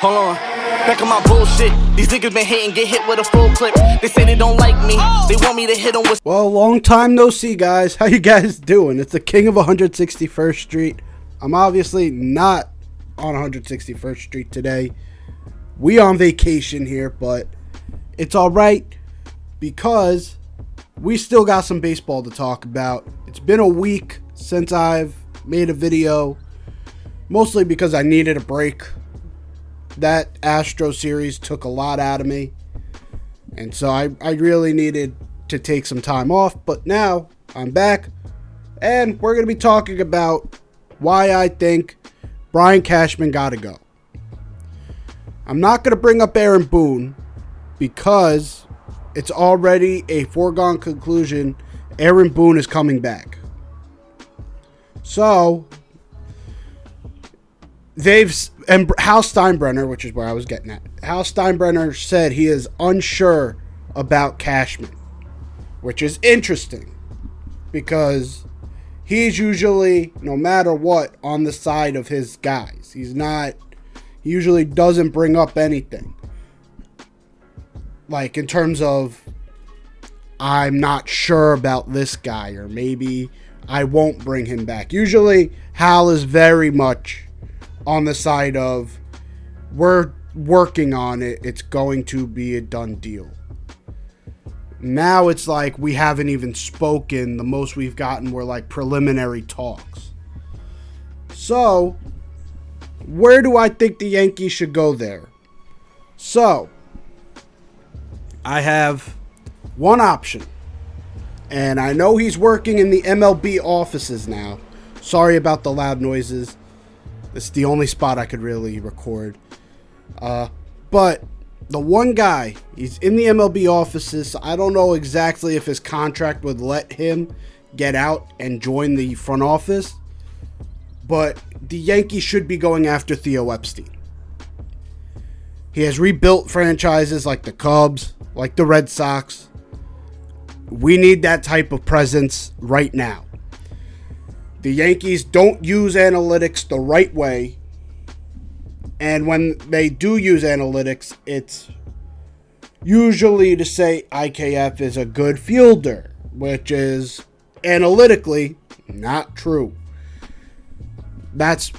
Hold on, back on my bullshit. These niggas been hitting, get hit with a full clip. They say they don't like me, they want me to hit them with. Well, long time no see, guys. How you guys doing? It's the king of 161st Street. I'm obviously not on 161st Street today. We on vacation here, but it's all right because we still got some baseball to talk about. It's been a week since I've made a video, mostly because I needed a break. That Astro series took a lot out of me, and so I really needed to take some time off, but now I'm back, and we're going to be talking about why I think Brian Cashman got to go. I'm not going to bring up Aaron Boone because it's already a foregone conclusion Aaron Boone is coming back. So and Hal Steinbrenner, which is where I was getting at. Hal Steinbrenner said he is unsure about Cashman, which is interesting because he's usually, no matter what, on the side of his guys. He usually doesn't bring up anything. Like in terms of, I'm not sure about this guy, or maybe I won't bring him back. Usually Hal is very much on the side of, we're working on it, it's going to be a done deal. Now it's like we haven't even spoken. The most we've gotten were like preliminary talks. So, where do I think the Yankees should go there? So, I have one option. And I know he's working in the MLB offices now. Sorry about the loud noises. It's the only spot I could really record. But the one guy, he's in the MLB offices, so I don't know exactly if his contract would let him get out and join the front office. But the Yankees should be going after Theo Epstein. He has rebuilt franchises like the Cubs, like the Red Sox. We need that type of presence right now. The Yankees don't use analytics the right way. And when they do use analytics, it's usually to say IKF is a good fielder, which is analytically not true. That's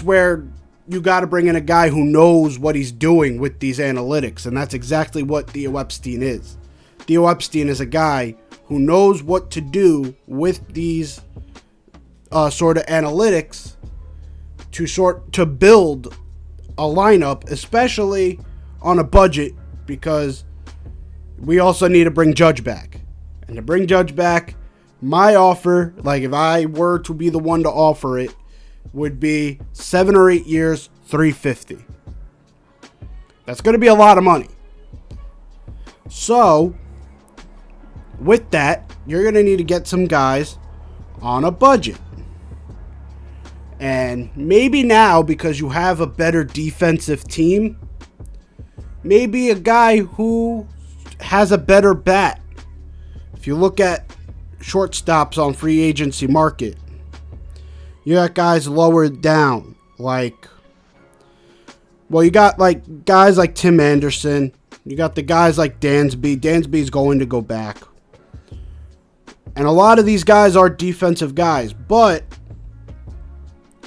where you got to bring in a guy who knows what he's doing with these analytics, and that's exactly what Theo Epstein is. Theo Epstein is a guy who knows what to do with these sort of analytics to build a lineup, especially on a budget, because we also need to bring Judge back. And to bring Judge back, my offer, like if I were to be the one to offer it, would be 7 or 8 years, $350. That's going to be a lot of money. So, with that, you're going to need to get some guys on a budget. And maybe now, because you have a better defensive team, maybe a guy who has a better bat. If you look at shortstops on free agency market, you got guys lower down. Like, well, you got like guys like Tim Anderson. You got the guys like Dansby. Dansby's going to go back. And a lot of these guys are defensive guys, but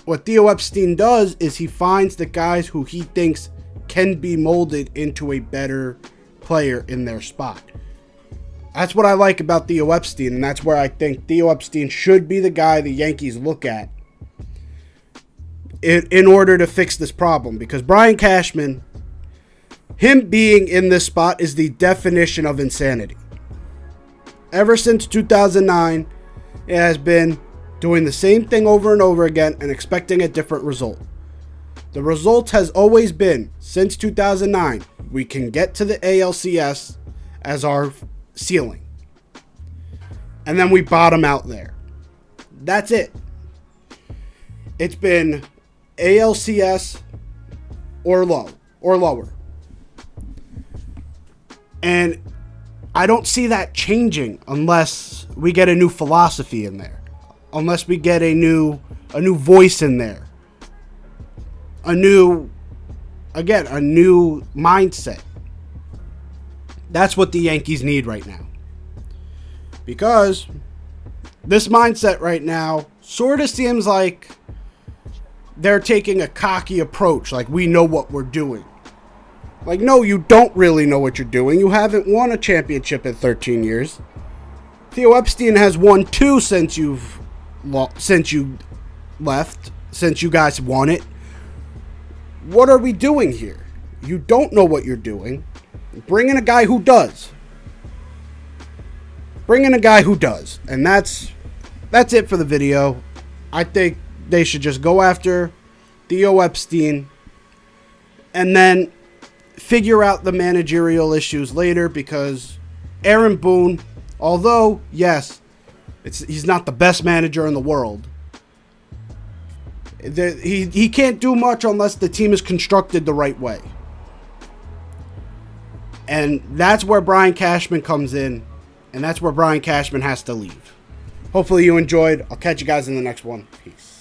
what Theo Epstein does is he finds the guys who he thinks can be molded into a better player in their spot. That's what I like about Theo Epstein, and that's where I think Theo Epstein should be the guy the Yankees look at in order to fix this problem. Because Brian Cashman, him being in this spot is the definition of insanity. Ever since 2009, it has been doing the same thing over and over again and expecting a different result. The result has always been, since 2009, we can get to the ALCS as our ceiling. And then we bottom out there. That's it. It's been ALCS or lower. And I don't see that changing unless we get a new philosophy in there. Unless we get a new voice in there. A new again, a new mindset. That's what the Yankees need right now. Because this mindset right now sort of seems like they're taking a cocky approach, like we know what we're doing. Like, no, you don't really know what you're doing. You haven't won a championship in 13 years. Theo Epstein has won 2 since you left, since you guys won it. What are we doing here? You don't know what you're doing. Bring in a guy who does. Bring in a guy who does. And that's it for the video. I think they should just go after Theo Epstein and then figure out the managerial issues later, because Aaron Boone, although, yes, he's not the best manager in the world, he can't do much unless the team is constructed the right way. And that's where Brian Cashman comes in, and that's where Brian Cashman has to leave. Hopefully you enjoyed. I'll catch you guys in the next one. Peace.